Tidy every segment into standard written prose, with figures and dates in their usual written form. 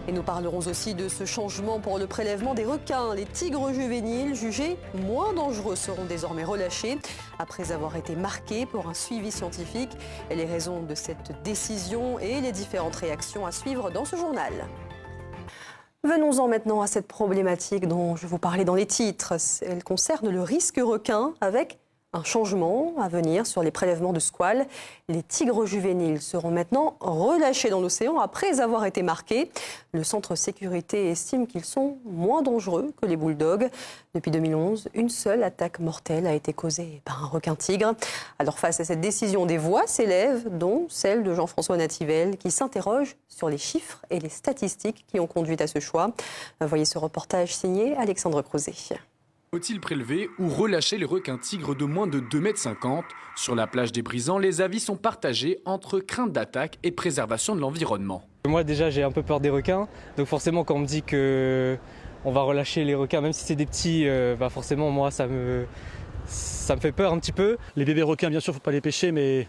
Et nous parlerons aussi de ce changement pour le prélèvement des requins. Les tigres juvéniles jugés moins dangereux seront désormais relâchés après avoir été marqués pour un suivi scientifique. Et les raisons de cette décision et les différentes réactions à suivre dans ce journal. Venons-en maintenant à cette problématique dont je vous parlais dans les titres. Elle concerne le risque requin avec un changement à venir sur les prélèvements de squales. Les tigres juvéniles seront maintenant relâchés dans l'océan après avoir été marqués. Le centre sécurité estime qu'ils sont moins dangereux que les bulldogs. Depuis 2011, une seule attaque mortelle a été causée par un requin-tigre. Alors face à cette décision, des voix s'élèvent, dont celle de Jean-François Nativel, qui s'interroge sur les chiffres et les statistiques qui ont conduit à ce choix. Voyez ce reportage signé Alexandre Crouzet. Faut-il prélever ou relâcher les requins-tigres de moins de 2,50 m ? Sur la plage des Brisants, les avis sont partagés entre crainte d'attaque et préservation de l'environnement. Moi déjà j'ai un peu peur des requins, donc forcément quand on me dit qu'on va relâcher les requins, même si c'est des petits, forcément moi ça me fait peur un petit peu. Les bébés requins bien sûr il ne faut pas les pêcher, mais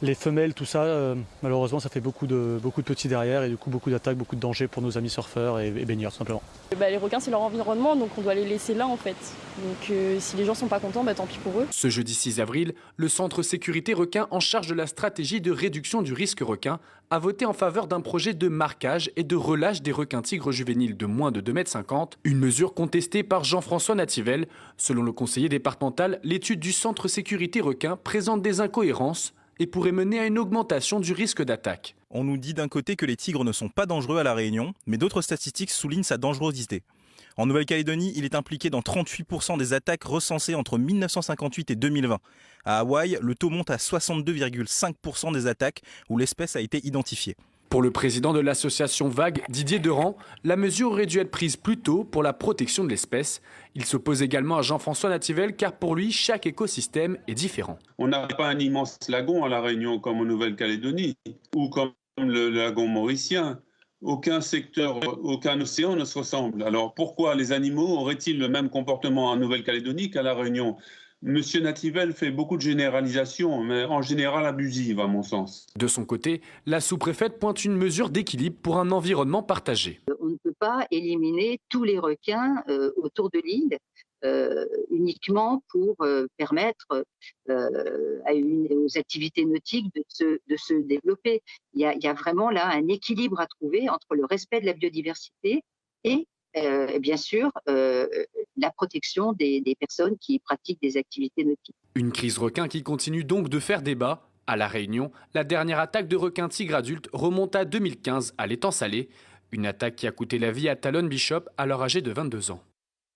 les femelles, tout ça, malheureusement ça fait beaucoup de petits derrière et du coup beaucoup d'attaques, beaucoup de dangers pour nos amis surfeurs et baigneurs tout simplement. Les requins c'est leur environnement, donc on doit les laisser là en fait. Donc si les gens sont pas contents, tant pis pour eux. Ce jeudi 6 avril, le centre sécurité requin en charge de la stratégie de réduction du risque requin a voté en faveur d'un projet de marquage et de relâche des requins-tigres juvéniles de moins de 2,50 m, une mesure contestée par Jean-François Nativel. Selon le conseiller départemental, l'étude du centre sécurité requin présente des incohérences et pourrait mener à une augmentation du risque d'attaque. On nous dit d'un côté que les tigres ne sont pas dangereux à La Réunion, mais d'autres statistiques soulignent sa dangerosité. En Nouvelle-Calédonie, il est impliqué dans 38% des attaques recensées entre 1958 et 2020. À Hawaï, le taux monte à 62,5% des attaques où l'espèce a été identifiée. Pour le président de l'association VAG, Didier Deran, la mesure aurait dû être prise plus tôt pour la protection de l'espèce. Il s'oppose également à Jean-François Nativel car pour lui, chaque écosystème est différent. On n'a pas un immense lagon à La Réunion comme en Nouvelle-Calédonie ou comme le lagon mauricien. Aucun secteur, aucun océan ne se ressemble. Alors pourquoi les animaux auraient-ils le même comportement en Nouvelle-Calédonie qu'à La Réunion ? Monsieur Nativel fait beaucoup de généralisations, mais en général abusives à mon sens. De son côté, la sous-préfète pointe une mesure d'équilibre pour un environnement partagé. On ne peut pas éliminer tous les requins autour de l'île uniquement pour permettre aux activités nautiques de se développer. Il y a vraiment là un équilibre à trouver entre le respect de la biodiversité et bien sûr, la protection des personnes qui pratiquent des activités nautiques. Une crise requin qui continue donc de faire débat. À La Réunion, la dernière attaque de requin-tigre adulte remonte à 2015 à l'étang Salé. Une attaque qui a coûté la vie à Talon Bishop, alors âgé de 22 ans.